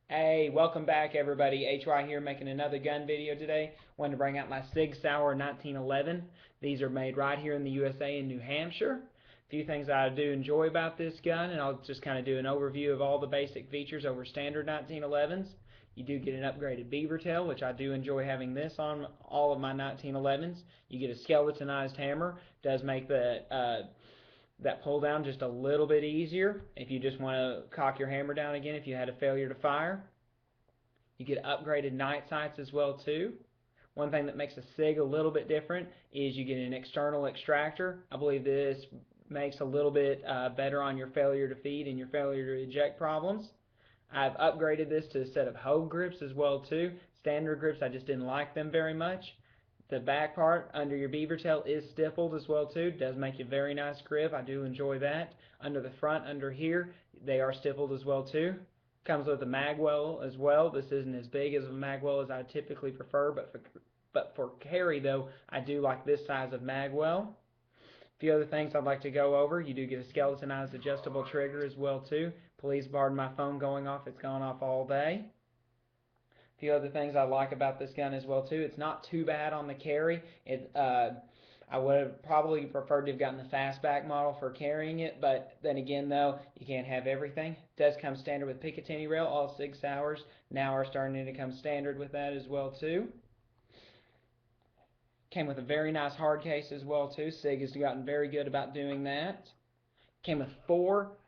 Hey, welcome back everybody. HY here making another gun video today. Wanted to bring out my Sig Sauer 1911. These are made right here in the USA in New Hampshire. A few things I do enjoy about this gun, and I'll just kind of do an overview of all the basic features over standard 1911s. You do get an upgraded beaver tail, which I do enjoy having this on all of my 1911s. You get a skeletonized hammer. Does make that pull down just a little bit easier if you just want to cock your hammer down again if you had a failure to fire. You get upgraded night sights as well too. One thing that makes a SIG a little bit different is you get an external extractor. I believe this makes a little bit better on your failure to feed and your failure to eject problems. I've upgraded this to a set of hoe grips as well too. Standard grips, I just didn't like them very much. The back part under your beaver tail is stippled as well too. Does make a very nice grip. I do enjoy that. Under the front, under here, they are stippled as well too. Comes with a magwell as well. This isn't as big as a magwell as I typically prefer, but for carry though, I do like this size of magwell. A few other things I'd like to go over. You do get a skeletonized adjustable trigger as well too. Please pardon my phone going off. It's gone off all day. A few other things I like about this gun as well too. It's not too bad on the carry. I would have probably preferred to have gotten the fastback model for carrying it, but then again though, you can't have everything. It does come standard with Picatinny rail. All Sig Sauers now are starting to come standard with that as well too. Came with a very nice hard case as well too. Sig has gotten very good about doing that. Came with four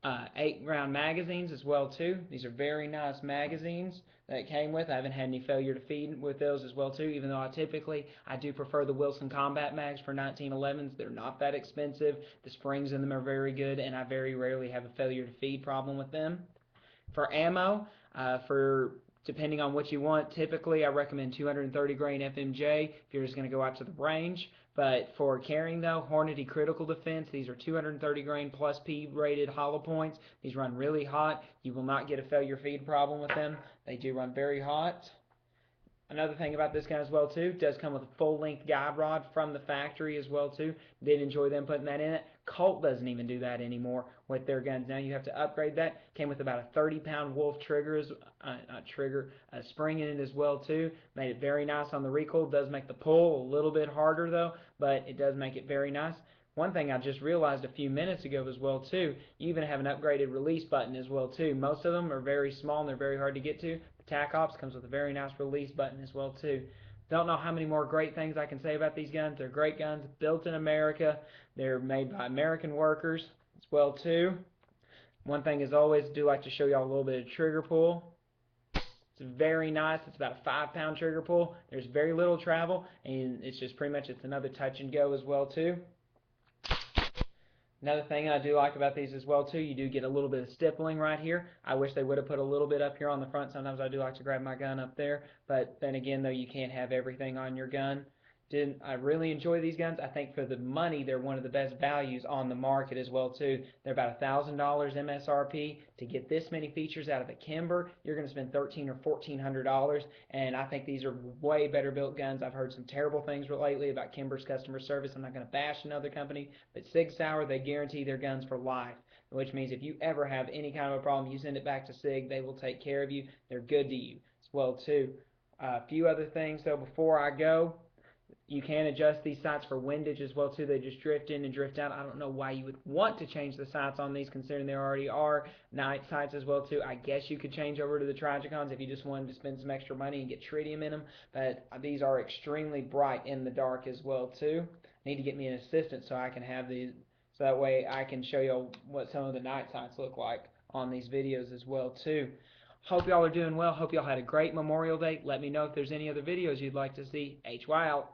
8-round magazines as well too. These are very nice magazines that it came with. I haven't had any failure to feed with those as well too, even though I do prefer the Wilson Combat Mags for 1911s. They're not that expensive. The springs in them are very good, and I very rarely have a failure to feed problem with them. For ammo, for depending on what you want, typically I recommend 230 grain FMJ if you're just going to go out to the range. But for carrying though, Hornady Critical Defense, these are 230 grain plus P rated hollow points. These run really hot. You will not get a failure feed problem with them. They do run very hot. Another thing about this gun as well too, does come with a full length guide rod from the factory as well too. Did enjoy them putting that in it. Colt doesn't even do that anymore with their guns. Now you have to upgrade that. Came with about a 30-pound Wolf spring in it as well too. Made it very nice on the recoil. Does make the pull a little bit harder though, but it does make it very nice. One thing I just realized a few minutes ago as well too, you even have an upgraded release button as well too. Most of them are very small and they're very hard to get to. The Tacops comes with a very nice release button as well too. Don't know how many more great things I can say about these guns. They're great guns, built in America. They're made by American workers as well too. One thing as always, I do like to show y'all a little bit of trigger pull. It's very nice. It's about a 5-pound trigger pull. There's very little travel, and it's just pretty much it's another touch and go as well too. Another thing I do like about these as well too, you do get a little bit of stippling right here. I wish they would have put a little bit up here on the front. Sometimes I do like to grab my gun up there, but then again though, you can't have everything on your gun. I really enjoy these guns. I think for the money, they're one of the best values on the market as well too. They're about $1,000 MSRP. To get this many features out of a Kimber, you're going to spend $1,300 or $1,400, and I think these are way better built guns. I've heard some terrible things lately about Kimber's customer service. I'm not going to bash another company, but Sig Sauer, they guarantee their guns for life, which means if you ever have any kind of a problem, you send it back to Sig. They will take care of you. They're good to you as well too. A few other things though before I go. You can adjust these sights for windage as well too. They just drift in and drift out. I don't know why you would want to change the sights on these considering there already are night sights as well too. I guess you could change over to the Trigicons if you just wanted to spend some extra money and get tritium in them, but these are extremely bright in the dark as well too. I need to get me an assistant so I can have these, so that way I can show you what some of the night sights look like on these videos as well too. Hope y'all are doing well. Hope y'all had a great Memorial Day. Let me know if there's any other videos you'd like to see. HY out.